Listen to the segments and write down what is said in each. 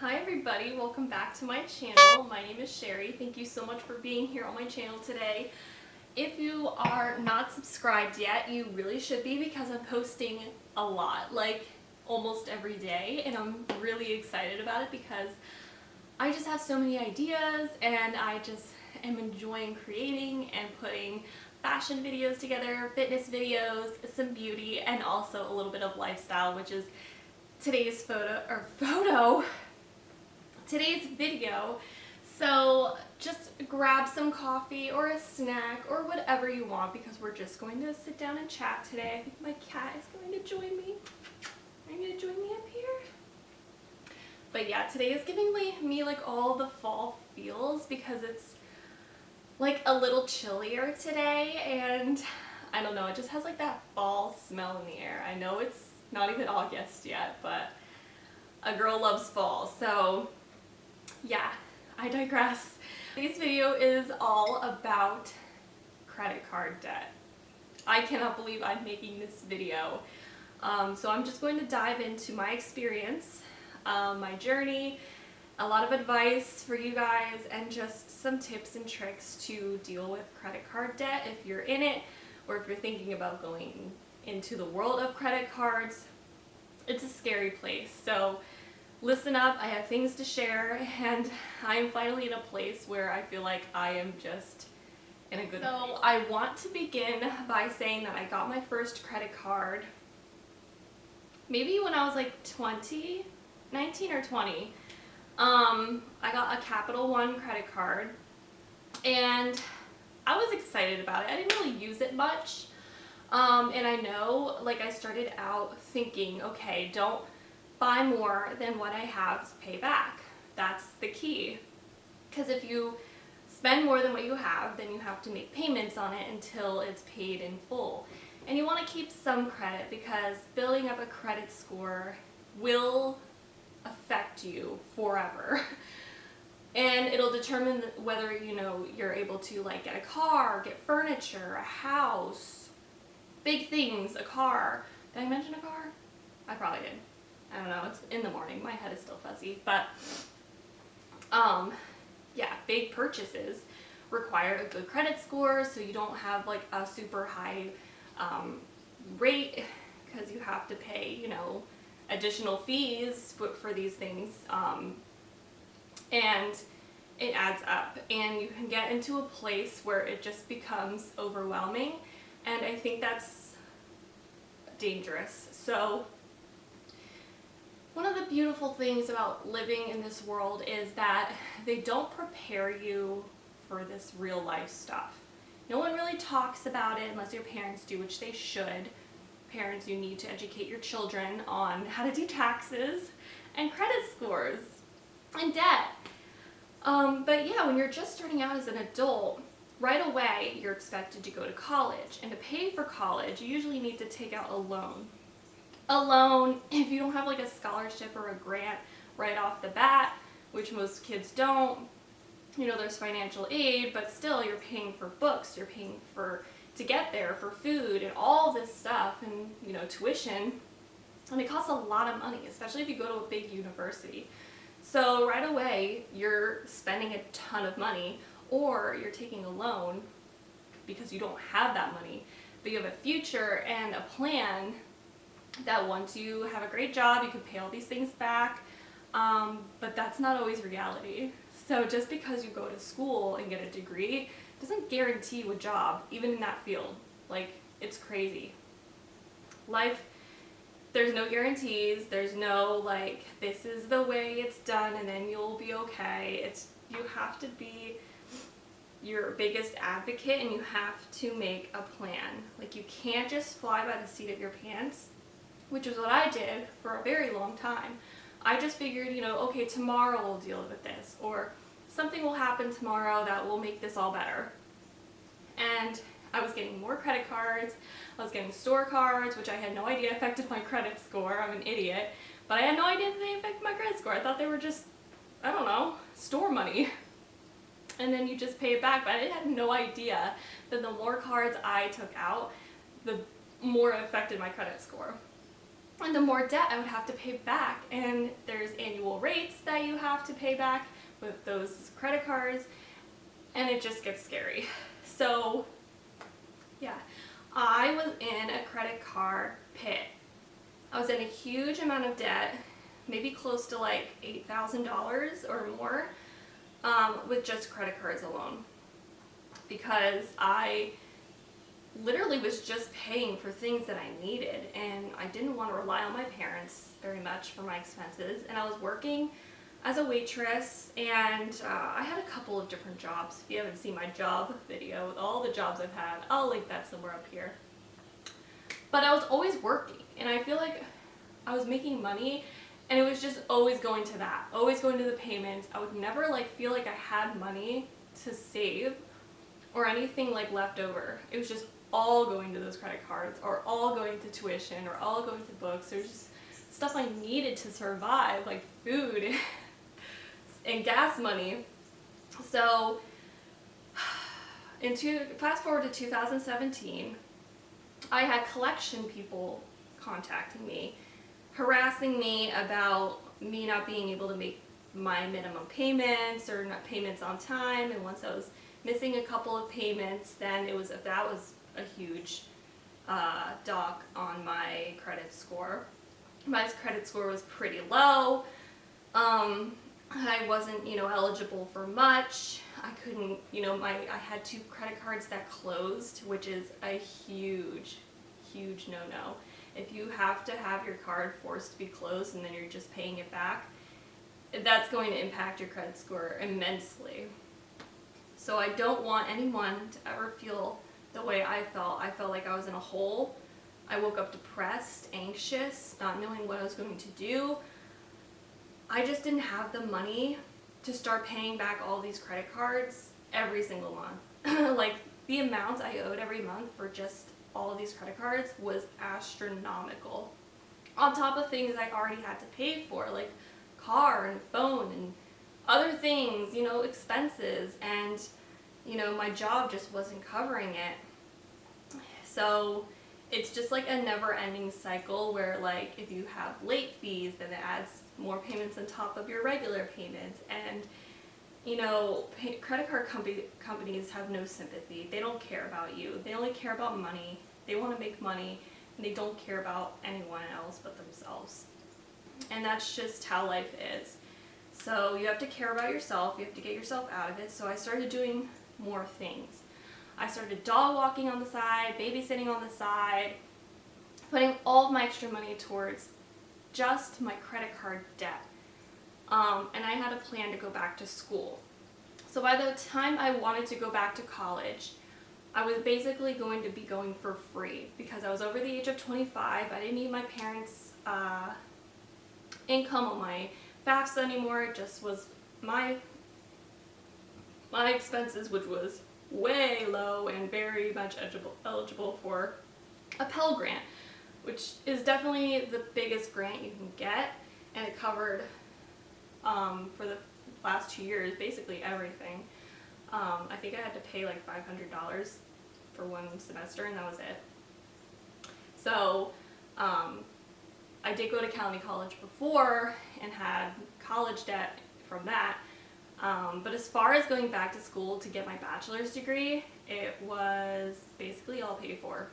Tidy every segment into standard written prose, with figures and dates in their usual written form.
Hi everybody, welcome back to my channel. My name is Sherry. Thank you so much for being here on my channel today. If you are not subscribed yet, you really should be because I'm posting a lot, like almost every day, and I'm really excited about it because I just have so many ideas and I just am enjoying creating and putting fashion videos together, fitness videos, some beauty, and also a little bit of lifestyle, which is today's today's video. So just grab some coffee or a snack or whatever you want because we're just going to sit down and chat today. I think my cat is going to join me. Are you going to join me up here? But yeah, today is giving me like all the fall feels because it's like a little chillier today, and I don't know, it just has like that fall smell in the air. I know it's not even August yet, but a girl loves fall. So yeah, I digress. Today's video is all about credit card debt. I cannot believe I'm making this video. So I'm just going to dive into my experience, my journey, a lot of advice for you guys, and just some tips and tricks to deal with credit card debt if you're in it or if you're thinking about going into the world of credit cards. It's a scary place, so listen up. I have things to share, and I am finally in a place where I feel like I am just in a good place. So I want to begin by saying that I got my first credit card maybe when I was like 19 or 20. I got a Capital One credit card, and I was excited about it. I didn't really use it much, and I know, like, I started out thinking, okay, don't buy more than what I have to pay back. That's the key, because if you spend more than what you have, then you have to make payments on it until it's paid in full. And you want to keep some credit because building up a credit score will affect you forever. And it'll determine whether, you know, you're able to like get a car, get furniture, a house, big things, a car. Did I mention a car? I probably did. I don't know, it's in the morning, my head is still fuzzy, but yeah, big purchases require a good credit score, so you don't have like a super high rate because you have to pay, you know, additional fees for these things, and it adds up, and you can get into a place where it just becomes overwhelming, and I think that's dangerous. So one of the beautiful things about living in this world is that they don't prepare you for this real life stuff. No one really talks about it unless your parents do, which they should. Parents, you need to educate your children on how to do taxes and credit scores and debt. But yeah, when you're just starting out as an adult, right away you're expected to go to college. And to pay for college, you usually need to take out a loan. A loan, if you don't have like a scholarship or a grant right off the bat, which most kids don't, you know, there's financial aid, but still you're paying for books, you're paying to get there, for food and all this stuff, and, you know, tuition, and it costs a lot of money, especially if you go to a big university. So right away you're spending a ton of money, or you're taking a loan because you don't have that money, but you have a future and a plan that once you have a great job you can pay all these things back, but that's not always reality. So just because you go to school and get a degree doesn't guarantee you a job, even in that field. Like, it's crazy. Life, there's no guarantees, there's no like, this is the way it's done and then you'll be okay. You have to be your biggest advocate, and you have to make a plan. Like, you can't just fly by the seat of your pants, which is what I did for a very long time. I just figured, you know, okay, tomorrow we'll deal with this, or something will happen tomorrow that will make this all better. And I was getting more credit cards, I was getting store cards, which I had no idea affected my credit score. I'm an idiot, but I had no idea that they affected my credit score. I thought they were just, I don't know, store money. And then you just pay it back, but I had no idea that the more cards I took out, the more it affected my credit score. And the more debt I would have to pay back, and there's annual rates that that you have to pay back with those credit cards, and it just gets scary. So yeah, I was in a credit card pit. I was in a huge amount of debt, maybe close to like $8,000 or more, with just credit cards alone, because I literally was just paying for things that I needed, and I didn't want to rely on my parents very much for my expenses. And I was working as a waitress, and I had a couple of different jobs. If you haven't seen my job video with all the jobs I've had, I'll link that somewhere up here. But I was always working, and I feel like I was making money, and it was just always going to that, always going to the payments. I would never like feel like I had money to save or anything like left over. It was just all going to those credit cards, or all going to tuition, or all going to books. There was just stuff I needed to survive, like food and gas money. So fast forward to 2017, I had collection people contacting me, harassing me about me not being able to make my minimum payments or not payments on time. And once I was missing a couple of payments, then that was a huge dock on my credit score. My credit score was pretty low. I wasn't, eligible for much. I couldn't, I had 2 credit cards that closed, which is a huge, huge no-no. If you have to have your card forced to be closed and then you're just paying it back, that's going to impact your credit score immensely. So I don't want anyone to ever feel the way I felt. I felt like I was in a hole. I woke up depressed, anxious, not knowing what I was going to do. I just didn't have the money to start paying back all these credit cards every single month. Like, the amount I owed every month for just all of these credit cards was astronomical. On top of things I already had to pay for, like car and phone and other things, expenses, and my job just wasn't covering it. So it's just like a never-ending cycle where, like, if you have late fees, then it adds more payments on top of your regular payments. And credit card companies have no sympathy. They don't care about you. They only care about money. They want to make money, and they don't care about anyone else but themselves. And that's just how life is. So you have to care about yourself. You have to get yourself out of it. So I started doing more things. I started dog walking on the side, babysitting on the side, putting all of my extra money towards just my credit card debt. And I had a plan to go back to school. So by the time I wanted to go back to college, I was basically going to be going for free because I was over the age of 25. I didn't need my parents' income on my FAFSA anymore. It just was my expenses, which was way low and very much eligible for a Pell Grant, which is definitely the biggest grant you can get, and it covered for the last 2 years basically everything. I think I had to pay like $500 for one semester, and that was it. So I did go to county college before and had college debt from that. But as far as going back to school to get my bachelor's degree, it was basically all paid for.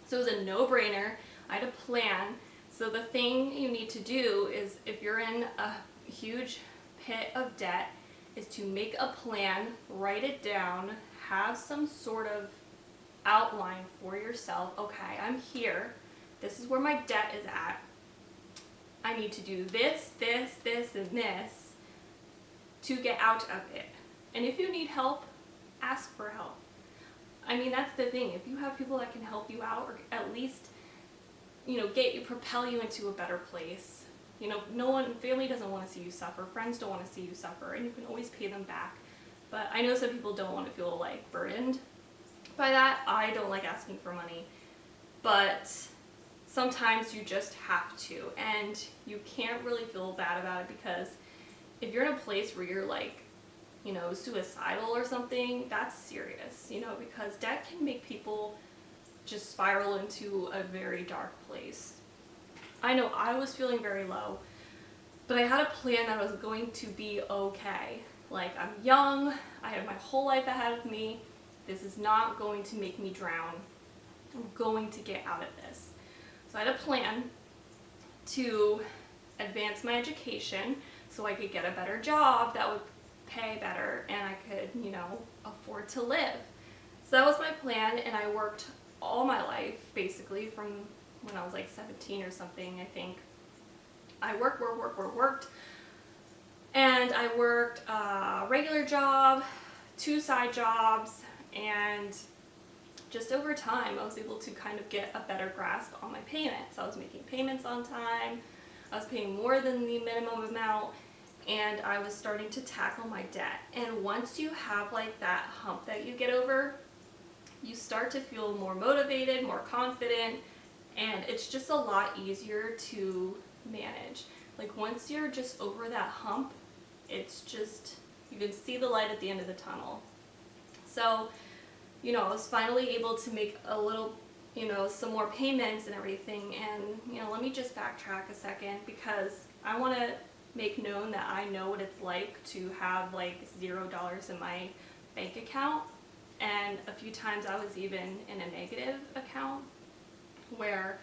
So it was a no-brainer. I had a plan. So the thing you need to do is, if you're in a huge pit of debt, is to make a plan, write it down, have some sort of outline for yourself. Okay, I'm here. This is where my debt is at. I need to do this, this, this, and this to get out of it. And if you need help, ask for help. I mean, that's the thing. If you have people that can help you out, or at least, propel you into a better place. Family doesn't want to see you suffer. Friends don't want to see you suffer, and you can always pay them back. But I know some people don't want to feel like burdened by that. I don't like asking for money, but sometimes you just have to, and you can't really feel bad about it, because if you're in a place where you're like, suicidal or something, that's serious, because debt can make people just spiral into a very dark place. I know I was feeling very low, But I had a plan that was going to be okay. Like, I'm young, I have my whole life ahead of me. This is not going to make me drown. I'm going to get out of this. So I had a plan to advance my education so I could get a better job that would pay better and I could, afford to live. So that was my plan, and I worked all my life, basically, from when I was like 17 or something, I think. I worked, and I worked a regular job, 2 side jobs, and just over time I was able to kind of get a better grasp on my payments. I was making payments on time, I was paying more than the minimum amount, and I was starting to tackle my debt. And once you have like that hump that you get over, you start to feel more motivated, more confident, and it's just a lot easier to manage. Like, once you're just over that hump, it's just, you can see the light at the end of the tunnel. So, I was finally able to make a little, some more payments and everything. And, let me just backtrack a second, because I want to make known that I know what it's like to have like $0 in my bank account. And a few times I was even in a negative account where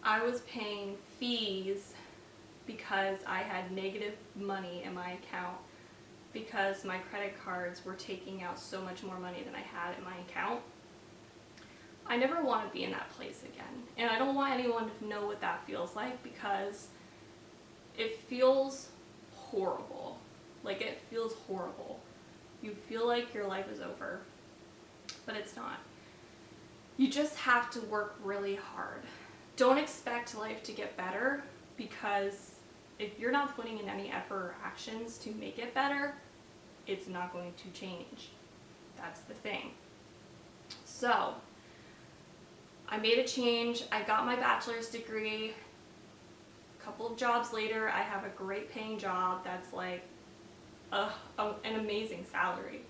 I was paying fees because I had negative money in my account because my credit cards were taking out so much more money than I had in my account. I never want to be in that place again. And I don't want anyone to know what that feels like, because it feels horrible. Like, it feels horrible. You feel like your life is over, but it's not. You just have to work really hard. Don't expect life to get better, because if you're not putting in any effort or actions to make it better, it's not going to change. That's the thing. So, I made a change. I got my bachelor's degree. A couple of jobs later, I have a great paying job that's like an amazing salary.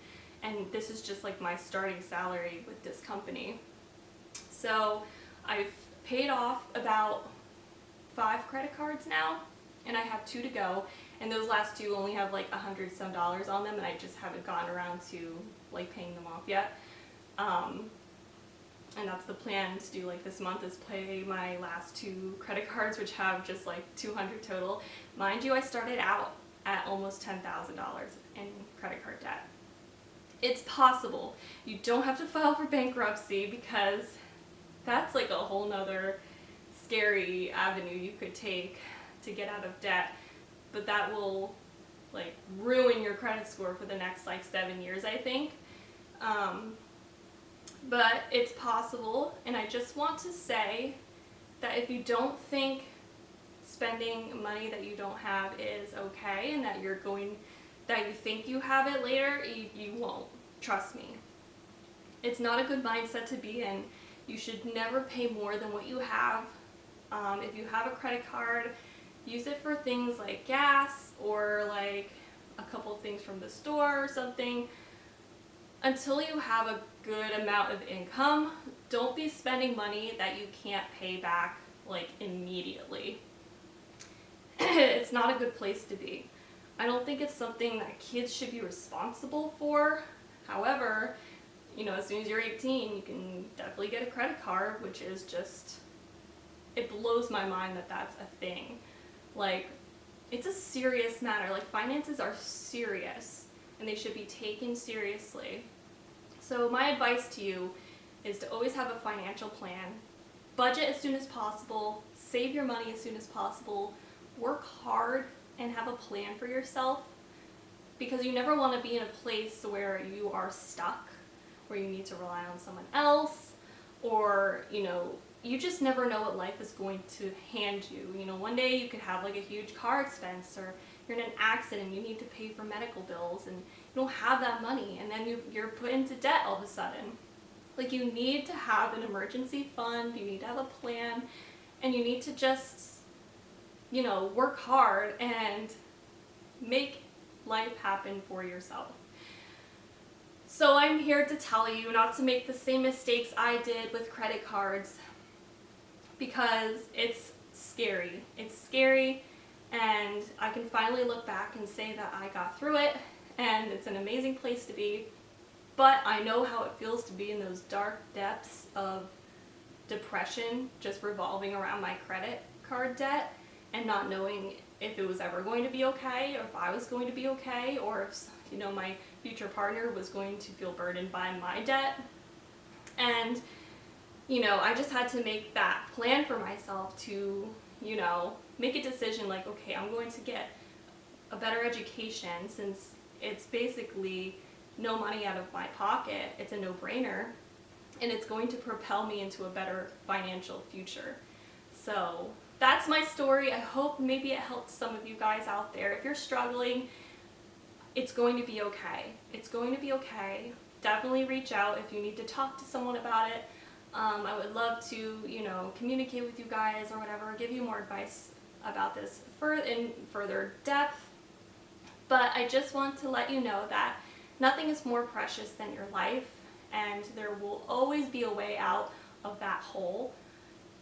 And this is just like my starting salary with this company. So I've paid off about 5 credit cards now, and I have 2 to go. And those last 2 only have like $100 some on them, and I just haven't gotten around to like paying them off yet. And that's the plan to do like this month, is pay my last 2 credit cards, which have just like $200 total. Mind you, I started out at almost $10,000 in credit card debt. It's possible. You don't have to file for bankruptcy, because that's like a whole nother scary avenue you could take to get out of debt. But that will like ruin your credit score for the next like 7 years, I think. But it's possible, and I just want to say that if you don't think spending money that you don't have is okay, and that you think you have it later, you won't. Trust me. It's not a good mindset to be in. You should never pay more than what you have. If you have a credit card, use it for things like gas or like a couple things from the store or something. Until you have a good amount of income, don't be spending money that you can't pay back like immediately. It's not a good place to be. I don't think it's something that kids should be responsible for. However, as soon as you're 18, you can definitely get a credit card, which is just, it blows my mind that that's a thing. Like, it's a serious matter. Like, finances are serious, and they should be taken seriously. So my advice to you is to always have a financial plan. Budget as soon as possible. Save your money as soon as possible. Work hard and have a plan for yourself, because you never want to be in a place where you are stuck, where you need to rely on someone else, or, you just never know what life is going to hand you. One day you could have like a huge car expense, or you're in an accident, you need to pay for medical bills, and you don't have that money, and then you're put into debt all of a sudden. Like, you need to have an emergency fund, you need to have a plan, and you need to just, work hard and make life happen for yourself. So I'm here to tell you not to make the same mistakes I did with credit cards, because it's scary. It's scary, and I can finally look back and say that I got through it, and it's an amazing place to be. But I know how it feels to be in those dark depths of depression, just revolving around my credit card debt and not knowing if it was ever going to be okay, or if I was going to be okay, or if, you know, my future partner was going to feel burdened by my debt. And, you know, I just had to make that plan for myself to, you know, make a decision like, okay, I'm going to get a better education since it's basically no money out of my pocket. It's a no-brainer, and it's going to propel me into a better financial future. So that's my story. I hope maybe it helped some of you guys out there. If you're struggling, it's going to be okay. It's going to be okay. Definitely reach out if you need to talk to someone about it. I would love to, you know, communicate with you guys or whatever, give you more advice about this in further depth. But I just want to let you know that nothing is more precious than your life, and there will always be a way out of that hole.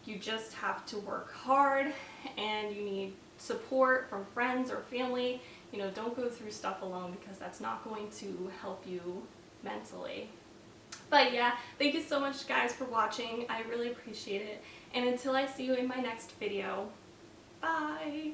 You just have to work hard, and you need support from friends or family. You know, don't go through stuff alone, because that's not going to help you mentally. But yeah, thank you so much guys for watching. I really appreciate it. And until I see you in my next video, bye!